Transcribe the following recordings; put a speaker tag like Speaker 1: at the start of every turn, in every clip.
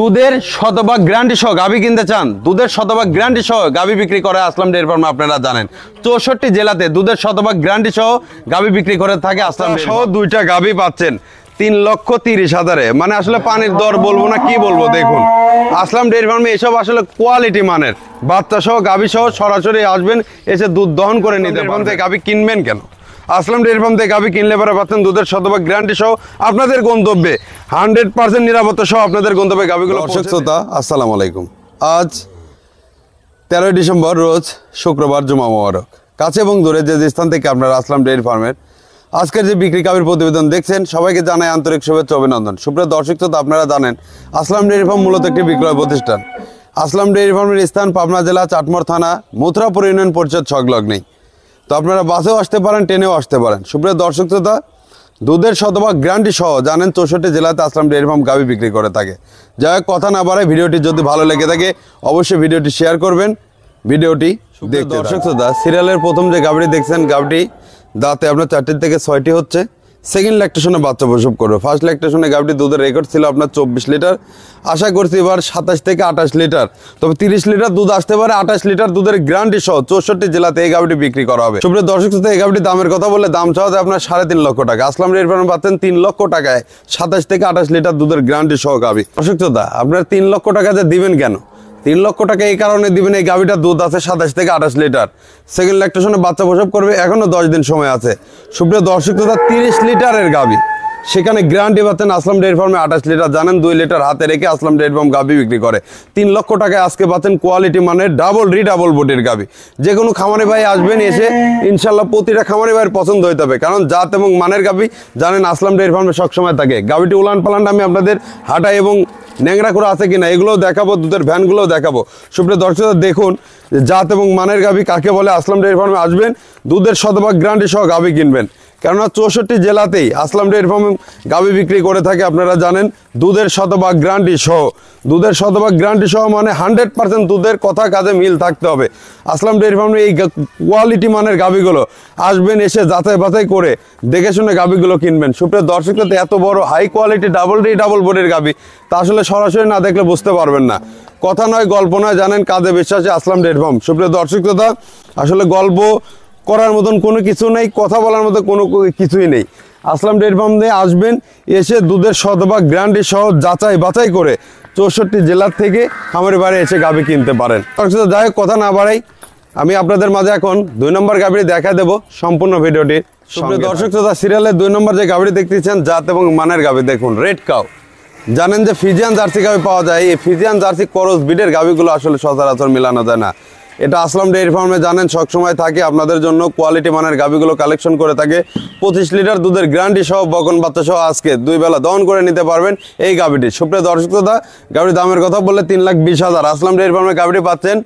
Speaker 1: দুধের শতভাগ গ্যারান্টি সহ গাভী কিনতে চান, দুধের শতভাগ গ্যারান্টি সহ গাভী বিক্রি করে আসলাম ডেয়ারি ফার্ম। আপনারা জানেন 64 জেলাতে দুধের শতভাগ গ্যারান্টি সহ গাভী বিক্রি করে থাকে আসলাম সহ। দুইটা গাভী পাচ্ছেন 3,30,000-এ। মানে আসলে পানির দর বলবো না কি বলবো, দেখুন আসলাম ডেয়ারি ফার্মে এসব আসলে কোয়ালিটি মানের বাচ্চা সহ গাভী সহ সরাসরি আসবেন, এসে দুধ দহন করে নিতে পারবেন। গাভী কিনবেন কেন? আসলাম ডেয়ারি ফার্ম থেকে গাভী কিনলে পরে পাচ্ছেন দুধের শতভাগ গ্যারান্টি সহ আপনাদের গন্তব্যে 100% নিরাপত্তা সহ আপনাদের গন্তব্যে গাভীগুলো। দর্শক শ্রোতা আসসালামু আলাইকুম। আজ 13 ডিসেম্বর রোজ শুক্রবার, জুমা মোবারক। কাছে এবং দূরে যে স্থান থেকে আপনারা আসলাম ডেয়ারি ফার্মের আজকের যে বিক্রি গাভীর প্রতিবেদন দেখছেন, সবাইকে জানাই আন্তরিক শুভেচ্ছা অভিনন্দন। সুপ্রিয় দর্শক শ্রোতা, আপনারা জানেন আসলাম ডেয়ারি ফার্ম মূলত একটি বিক্রয় প্রতিষ্ঠান। আসলাম ডেয়ারি ফার্মের স্থান পাবনা জেলা চাটমোহর থানা মথুরাপুর ইউনিয়ন পরিষদ সংলগ্নেই। তো আপনারা বাসেও আসতে পারেন, ট্রেনেও আসতে পারেন। সুপ্রিয় দর্শক শ্রোতা, দুধের শতভাগ গ্যারান্টি সহ জানেন 64 জেলাতে আসলাম ডেয়ারি ফার্ম গাভী বিক্রি করে থাকে। যাই হোক, কথা না বাড়ায় ভিডিওটি যদি ভালো লেগে থাকে অবশ্যই ভিডিওটি শেয়ার করবেন, ভিডিওটি দেখতে। দর্শক শ্রোতা, সিরিয়ালের প্রথম যে গাভীটি দেখছেন, গাভীটি দাঁতে আপনার 4টি থেকে 6টি হচ্ছে। সেকেন্ড ল্যাকটেশনে বাচ্চা প্রসব করবে। ফার্স্ট ল্যাকটেশনে গাভীটি দুধের রেকর্ড ছিল আপনার 24 লিটার। আশা করছি এবার 27 থেকে 28 লিটার, তবে 30 লিটার দুধ আসতে পারে। 28 লিটার দুধের গ্যারান্টি সহ 64 জেলাতে এই গাভীটি বিক্রি করা হবে। সুপ্রিয় দর্শক শ্রোতা, এই গাভীটির দামের কথা বললে দাম চাওয়া যায় আপনার 3.5 লক্ষ টাকা। আসলাম ডেয়ারি ফার্মে পাচ্ছেন 3 লক্ষ টাকায় 27 থেকে 28 লিটার দুধের গ্যারান্টি সহ গাভী। দর্শক শ্রোতা, আপনার 3 লক্ষ টাকা যে দিবেন কেন? 3 লক্ষ টাকা এই কারণে দিবেন, এই গাভীটার দুধ আছে 27 থেকে 28 লিটার। সেকেন্ড ল্যাকটেশনে বাচ্চা প্রসব করবে, এখনো 10 দিন সময় আছে। সুপ্রিয় দর্শক শ্রোতা, 30 লিটারের গাভী, সেখানে গ্যারান্টি পাচ্ছেন আসলাম ডেয়ারি ফার্মে 28 লিটার। জানেন 2 লিটার হাতে রেখে আসলাম ডেয়ারি ফার্ম গাভী বিক্রি করে। 3 লক্ষ টাকায় আজকে পাচ্ছেন কোয়ালিটি মানের ডাবল বডির গাভী। যে কোনো খামারি ভাই আসবেন, এসে ইনশাল্লাহ প্রতিটা খামারি ভাইয়ের পছন্দ হইতে হবে, কারণ জাত এবং মানের গাভী জানেন আসলাম ডেয়ারি ফার্মে সবসময় থাকে। গাভীটি উলান পালানটা আমি আপনাদের হাঁটা এবং ন্যাংরা করে আছে কিনা এগুলোও দেখাবো, দুধের ভ্যানগুলোও দেখাবো। সুপ্রিয় দর্শক দেখুন জাত এবং মানের গাভী কাকে বলে। আসলাম ডেয়ারি ফার্মে আসবেন, দুধের শতভাগ গ্যারান্টি সহ গাভী কিনবেন, কেননা 64 জেলাতেই আসলাম ডেয়ারি ফার্মে গাভী বিক্রি করে থাকে। আপনারা জানেন দুধের শতভাগ গ্যারান্টি সহ, দুধের শতভাগ গ্যারান্টি সহ মানে 100% দুধের কথা কাজে মিল থাকতে হবে। আসলাম ডেয়ারি ফার্মে এই কোয়ালিটি মানের গাভীগুলো আসবেন, এসে যাচাই বাছাই করে দেখে শুনে গাভীগুলো কিনবেন। সুপ্রিয় দর্শক, এত বড় হাই কোয়ালিটি ডাবল বডির গাভী তা আসলে সরাসরি না দেখলে বুঝতে পারবেন না। কথা নয়, গল্প নয়, জানেন কাজে বিশ্বাসে আসলাম ডেয়ারি ফার্ম। সুপ্রিয় দর্শক, আসলে গল্প করার মতন কোনো কিছু নেই, কথা বলার মতো কোনো কিছুই নেই। আসলাম ডেয়ারি ফার্ম দিয়ে আসবেন, এসে দুধের শতভাগ গ্যারান্টি সহ যাচাই বাছাই করে 64 জেলার থেকে খামারে বাড়ি এসে গাভী কিনতে পারেন। যাই হোক, কথা না বাড়াই আমি আপনাদের মাঝে এখন 2 নম্বর গাভীটি দেখা দেবো সম্পূর্ণ ভিডিওটি। সুপ্রিয় দর্শক শ্রোতা, সিরিয়ালের 2 নম্বর যে গাভীটি দেখতেছেন জাত এবং মানের গাভী, দেখুন রেড কাউ। জানেন যে ফিজিয়ান জার্সি গাভী পাওয়া যায়, এই ফিজিয়ান জার্সি করস বিডের গাভীগুলো আসলে সচরাচর মেলানো যায় না। এটা আসলাম ডেয়ারি ফার্মে জানেন সবসময় থাকে আপনাদের জন্য কোয়ালিটি মানের গাভীগুলো কালেকশন করে থাকে। 25 লিটার দুধের গ্যারান্টি সহ বকন বাচ্চা সহ আজকে 2 বেলা দহন করে নিতে পারবেন এই গাভীটি। সুপ্রিয় দর্শক শ্রোতা, গাভীর দামের কথা বললে 3,20,000। আসলাম ডেয়ারি ফার্মে গাভীটি পাচ্ছেন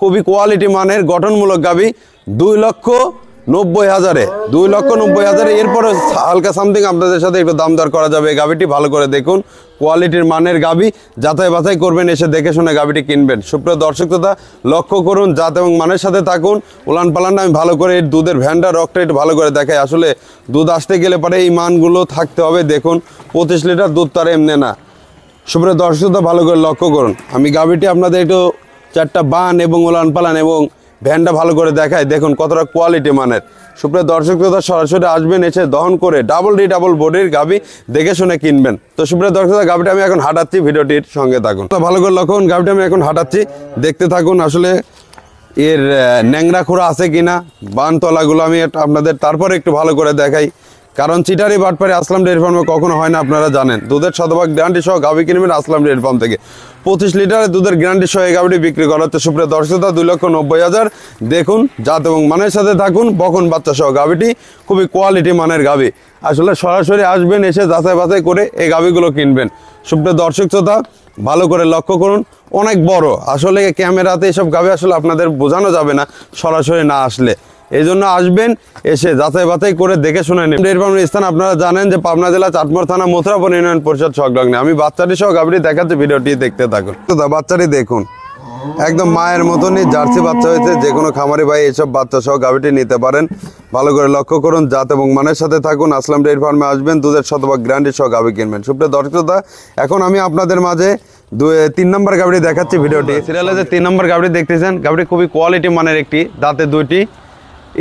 Speaker 1: খুবই কোয়ালিটি মানের গঠনমূলক গাভী 2,90,000-এ, 2,90,000-এ। এরপরে হালকা সামথিং আপনাদের সাথে একটু দাম দর করা যাবে। এই গাভীটি ভালো করে দেখুন, কোয়ালিটির মানের গাভী, যাচাই বাছাই করবেন, এসে দেখে শুনে গাভীটি কিনবেন। সুপ্রিয় দর্শক শ্রোতা, লক্ষ্য করুন, জাত এবং মানের সাথে থাকুন। উলান পালানটা আমি ভালো করে দুধের ভ্যানটা রকটা একটু ভালো করে দেখাই। আসলে দুধ আসতে গেলে পরে এই মানগুলো থাকতে হবে। দেখুন 25 লিটার দুধ তার এমনি না। সুপ্রিয় দর্শক শ্রোতা, ভালো করে লক্ষ্য করুন। আমি গাভীটি আপনাদের একটু 4টা বান এবং উলান পালান এবং ভ্যানটা ভালো করে দেখায়, দেখুন কতটা কোয়ালিটি মানের। সুপ্রিয় দর্শক শ্রোতা, সরাসরি আসবেন, এসে দহন করে ডাবল বডির গাভী দেখে শুনে কিনবেন। তো সুপ্রিয় দর্শক শ্রোতা, গাভীটা আমি এখন হাঁটাচ্ছি, ভিডিওটির সঙ্গে থাকুন। তো ভালো করে লক্ষ্য করুন, গাভীটা আমি এখন হাঁটাচ্ছি, দেখতে থাকুন। আসলে এর ন্যাংরা খোড়া আছে কিনা, বান তলাগুলো আমি আপনাদের তারপরে একটু ভালো করে দেখাই, কারণ চিটারি বাটপারি আসলাম ডেয়ারি ফার্মে কখনো হয় না, আপনারা জানেন। দুধের শতভাগ গ্যারান্টি সহ গাভী কিনবেন আসলাম ডেয়ারি ফার্ম থেকে। 25 লিটারের দুধের গ্যারান্টি সহ এই গাভীটি বিক্রি করা হচ্ছে। সুপ্রিয় দর্শক, 2,90,000। দেখুন জাত এবং মানের সাথে থাকুন, বকন বাচ্চা সহ গাভীটি খুবই কোয়ালিটি মানের গাভী। আসলে সরাসরি আসবেন, এসে যাচাই বাছাই করে এই গাভীগুলো কিনবেন। সুপ্রিয় দর্শক শ্রোতা, ভালো করে লক্ষ্য করুন, অনেক বড়। আসলে ক্যামেরাতে এসব গাভী আসলে আপনাদের বোঝানো যাবে না সরাসরি না আসলে। এই জন্য আসবেন, এসে যাচাই বাছাই করে দেখে শুনে নিন। ডেয়ারি ফার্মের স্থান আপনারা জানেন যে পাবনা জেলা চাটমোহর থানা মথুরাপুর ইউনিয়ন পরিষদ সংলগ্নে। আমি বাচ্চাটি সহ গাভীটি দেখাচ্ছি, ভিডিওটি দেখতে থাকুন। বাচ্চাটি দেখুন, একদম মায়ের মতনই জার্সি বাচ্চা হয়েছে। যে কোনো খামারি ভাই এইসব বাচ্চা সহ গাভীটি নিতে পারেন। ভালো করে লক্ষ্য করুন, জাত এবং মানের সাথে থাকুন। আসলাম ডেয়ারি ফার্মে আসবেন, দুধের শতভাগ গ্যারান্টি সহ গাভী কিনবেন। সুপ্রিয় দর্শক, এখন আমি আপনাদের মাঝে তিন নম্বর গাভি দেখাচ্ছি ভিডিওটি সিরিয়ালে যে 3 নম্বর গাভি দেখতেছেন, গাভি খুবই কোয়ালিটি মানের একটি, দাঁতে 2টি।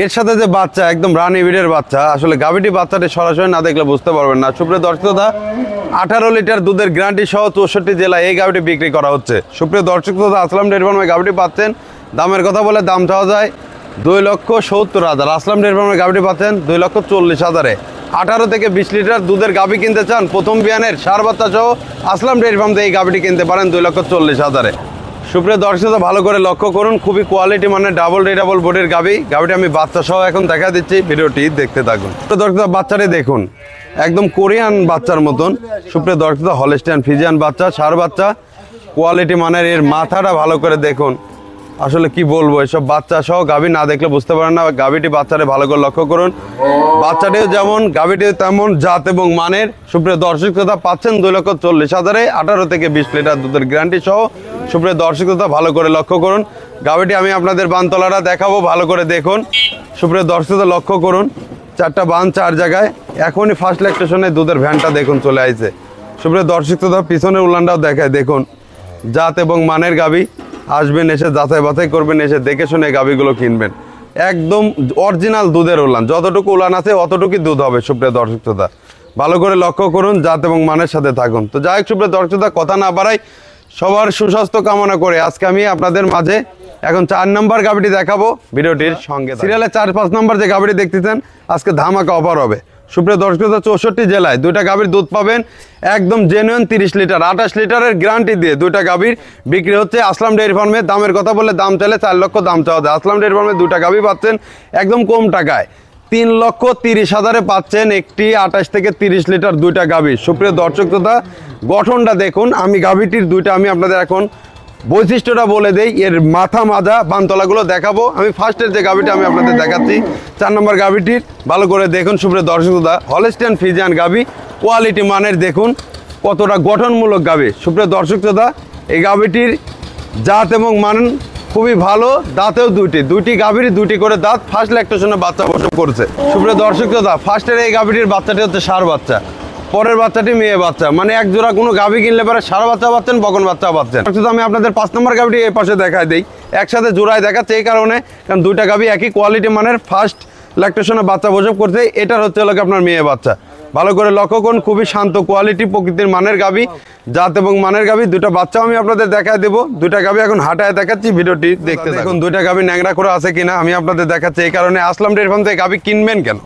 Speaker 1: এর সাথে যে বাচ্চা একদম রানী বিডের বাচ্চা, আসলে গাভিটি বাচ্চাটি সরাসরি না দেখলে বুঝতে পারবেন না। সুপ্রিয় দর্শকতা, 18 লিটার দুধের গ্যারান্টি সহ 64 জেলায় এই গাভিটি বিক্রি করা হচ্ছে। সুপ্রিয় দর্শকতা, আসলাম ডেয়ারি ফার্মে গাভিটি পাচ্ছেন, দামের কথা বলে দাম চাওয়া যায় 2,70,000। আসলাম ডেয়ারি ফার্মে গাভিটি পাচ্ছেন 2,40,000-এ। 18 থেকে 20 লিটার দুধের গাভি কিনতে চান, প্রথম বিয়ানের সার বাচ্চা সহ আসলাম ডেয়ারি ফার্ম থেকে এই গাভিটি কিনতে পারেন 2,40,000-এ। সুপ্রিয় দর্শক ভালো করে লক্ষ্য করুন, খুবই কোয়ালিটি মানে ডাবল বডির গাভিটি আমি বাচ্চা সহ এখন দেখা দিচ্ছি, ভিডিওটি দেখতে থাকুন। দর্শক বাচ্চাটি দেখুন, একদম কোরিয়ান বাচ্চার মতন। সুপ্রিয় দর্শক হলস্টাইন ফ্রিজিয়ান বাচ্চা, সার বাচ্চা, কোয়ালিটি মানের। এর মাথাটা ভালো করে দেখুন, আসলে কি বলবো, এসব বাচ্চা সহ গাভি না দেখলে বুঝতে পারেন না। গাভিটি বাচ্চাটি ভালো করে লক্ষ্য করুন, বাচ্চাটিও যেমন গাভিটিও তেমন জাত এবং মানের। সুপ্রিয় দর্শক শ্রোতা পাচ্ছেন 2,40,000-এ, 18 থেকে 20 লিটার দুধের গ্যারান্টি সহ। সুপ্রিয় দর্শক শ্রোতা ভালো করে লক্ষ্য করুন, গাভিটি আমি আপনাদের বানতলাটা দেখাবো, ভালো করে দেখুন। সুপ্রিয় দর্শক শ্রোতা লক্ষ্য করুন, 4টা বান 4 জায়গায়। এখনই ফার্স্ট ল্যাকটেশনে দুধের ভ্যানটা দেখুন চলে আসছে। সুপ্রিয় দর্শক শ্রোতা পিছনের উলানটাও দেখায় দেখুন, জাত এবং মানের গাভি। আসবেন, এসে যাচাই বাছাই করবেন, এসে দেখে শুনে গাভিগুলো কিনবেন। একদম অরিজিনাল দুধের উলান, যতটুকু উলান আছে অতটুকুই দুধ হবে। সুপ্রিয় দর্শক শ্রোতা ভালো করে লক্ষ্য করুন, জাত এবং মানের সাথে থাকুন। তো যাই হোক সুপ্রিয় দর্শক শ্রোতা, কথা না বাড়াই, সবার সুস্বাস্থ্য কামনা করে আজকে আমি আপনাদের মাঝে এখন 4 নম্বর গাভিটি দেখাবো, ভিডিওটির সঙ্গে। সিরিয়ালে 4-5 নম্বর যে গাভিটি দেখতেছেন, আজকে ধামাকা অফার হবে। সুপ্রিয় দর্শক, 64 জেলায় 2টা গাভীর দুধ পাবেন একদম জেনুইন 30 লিটার 28 লিটারের গ্যারান্টি দিয়ে। 2টা গাভীর বিক্রি হচ্ছে আসলাম ডেয়ারি ফার্মে। দামের কথা বলে দাম চাইলে 4 লক্ষ দাম চাওয়া যায়। আসলাম ডেয়ারি ফার্মে 2টা গাভী পাচ্ছেন একদম কম টাকায়, 3,30,000-এ পাচ্ছেন একটি 28 থেকে 30 লিটার 2টা গাভী। সুপ্রিয় দর্শক, গঠনটা দেখুন, আমি গাভীটির 2টা আমি আপনাদের এখন বৈশিষ্ট্যটা বলে দেই। এর মাথা মাজা বানতলাগুলো দেখাবো। আমি ফার্স্টের যে গাভিটা আমি আপনাদের দেখাচ্ছি, 4 নম্বর গাভিটির ভালো করে দেখুন। সুপ্রিয় দর্শক, হলস্টাইন ফ্রিজিয়ান গাভি, কোয়ালিটি মানের দেখুন কতটা গঠনমূলক গাভি। সুপ্রিয় দর্শক, এই গাভিটির জাত এবং মান খুবই ভালো, দাঁতেও 2টি গাভীর 2টি করে দাঁত। ফার্স্ট ল্যাকটেশনে বাচ্চা প্রসব করছে। সুপ্রিয় দর্শক, ফার্স্টের এই গাভিটির বাচ্চাটি হচ্ছে ষাঁড় বাচ্চা, পরের বাচ্চাটি মেয়ে বাচ্চা, মানে এক জোড়া কোনো গাভী কিনলে পরে ষাঁড় বাচ্চা পাচ্ছেন, বকন বাচ্চা পাচ্ছেন। আমি আপনাদের 5 নম্বর গাভীটি এই পাশে দেখাই দিই, একসাথে জোড়ায় দেখাচ্ছে এই কারণে, কারণ 2টা গাভী একই কোয়ালিটি মানের ফার্স্ট ল্যাকটেশনে বাচ্চা প্রসব করছে। এটার হচ্ছে আপনার মেয়ে বাচ্চা। ভালো করে লক্ষ্য করুন, খুবই শান্ত কোয়ালিটি প্রকৃতির মানের গাভী, জাত এবং মানের গাভী। 2টা বাচ্চাও আমি আপনাদের দেখাই দেবো। 2টা গাভী এখন হাঁটায় দেখাচ্ছি, ভিডিওটি দেখতে দেখুন। 2টা গাভী ন্যাংরা করে আছে কিনা আমি আপনাদের দেখাচ্ছি। এই কারণে আসলাম ডেয়ারি ফার্ম থেকে গাভী কিনবেন কেন?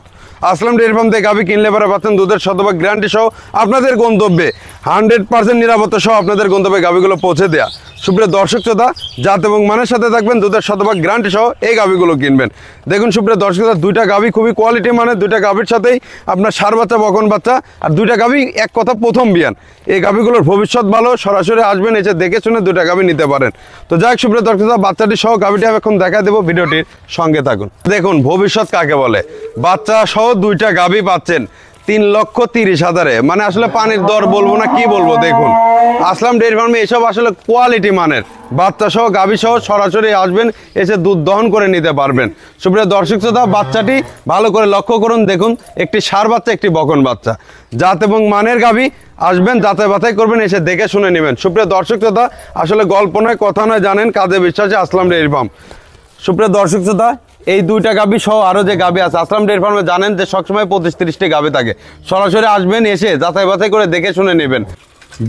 Speaker 1: আসলাম ডেয়ারি ফার্ম থেকে গাভী কিনলে পরে পাচ্ছেন দুধের শতভাগ গ্যারান্টি সহ আপনাদের গন্তব্যে 100% নিরাপত্তা সহ আপনাদের গন্তব্যে গাভীগুলো পৌঁছে দেয়া। সুপ্রিয় দর্শক শ্রোতা, জাত এবং মানের সাথে থাকবেন, দুধের শতভাগ গ্যারান্টি সহ এই গাভীগুলো কিনবেন। দেখুন সুপ্রিয় দর্শক শ্রোতা, 2টা গাভী খুবই কোয়ালিটি মানের। 2টা গাভীর সাথেই আপনার ষাঁড় বাচ্চা, বকন বাচ্চা, আর 2টা গাভী এক কথা প্রথম বিয়ান। এই গাভীগুলোর ভবিষ্যৎ ভালো, সরাসরি আসবেন, এসে দেখে শুনে 2টা গাভী নিতে পারেন। তো যাই হোক সুপ্রিয় দর্শক শ্রোতা, বাচ্চাটি সহ গাভীটি আমি এখন দেখা দেবো, ভিডিওটির সঙ্গে থাকুন। দেখুন ভবিষ্যৎ কাকে বলে, বাচ্চা সহ 2টা গাভী পাচ্ছেন 3,30,000-এ, মানে আসলে পানির দর বলবো না কি বলবো। দেখুন আসলাম ডেয়ারি ফার্মে এসব আসলে কোয়ালিটি মানের বাচ্চা সহ গাভী সহ সরাসরি আসবেন, এসে দুধ দহন করে নিতে পারবেন। সুপ্রিয় দর্শক শ্রোতা, বাচ্চাটি ভালো করে লক্ষ্য করুন, দেখুন একটি ষাঁড় বাচ্চা, একটি বকন বাচ্চা, জাত এবং মানের গাভী। আসবেন, যাচাই বাছাই করবেন, এসে দেখে শুনে নেবেন। সুপ্রিয় দর্শক শ্রোতা, আসলে গল্প নয় কথা নয়, জানেন কাজে বিশ্বাসে আসলাম ডেয়ারি ফার্ম। সুপ্রিয় দর্শক শ্রোতা, এই 2টা গাভী সহ আরও যে গাভী আছে আসলাম ডেয়ারি ফার্মে, জানেন যে সবসময় 25-30টি গাভী থাকে। সরাসরি আসবেন, এসে যাচাই বাছাই করে দেখে শুনে নেবেন।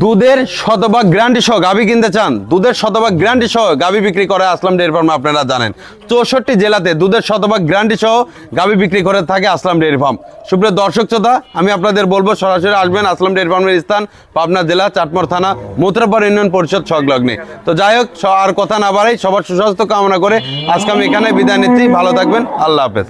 Speaker 1: দুধের শতভাগ গ্যারান্টি সহ গাভী কিনতে চান, দুধের শতভাগ গ্যারান্টি সহ গাভী বিক্রি করে আসলাম ডেয়ারি ফার্ম, আপনারা জানেন 64 জেলাতে দুধের শতভাগ গ্যারান্টি সহ গাভী বিক্রি করে থাকে আসলাম ডেয়ারি ফার্ম। সুপ্রিয় দর্শক শ্রোতা, আমি আপনাদের বলবো সরাসরি আসবেন। আসলাম ডেয়ারি ফার্মের স্থান পাবনা জেলা চাটমোড় থানা মথুরাপাড়া ইউনিয়ন পরিষদ সংলগ্নে। তো যাই হোক, আর কথা না বাড়াই, সবার সুস্বাস্থ্য কামনা করে আজকে আমি এখানে বিদায় নিচ্ছি। ভালো থাকবেন, আল্লাহ হাফেজ।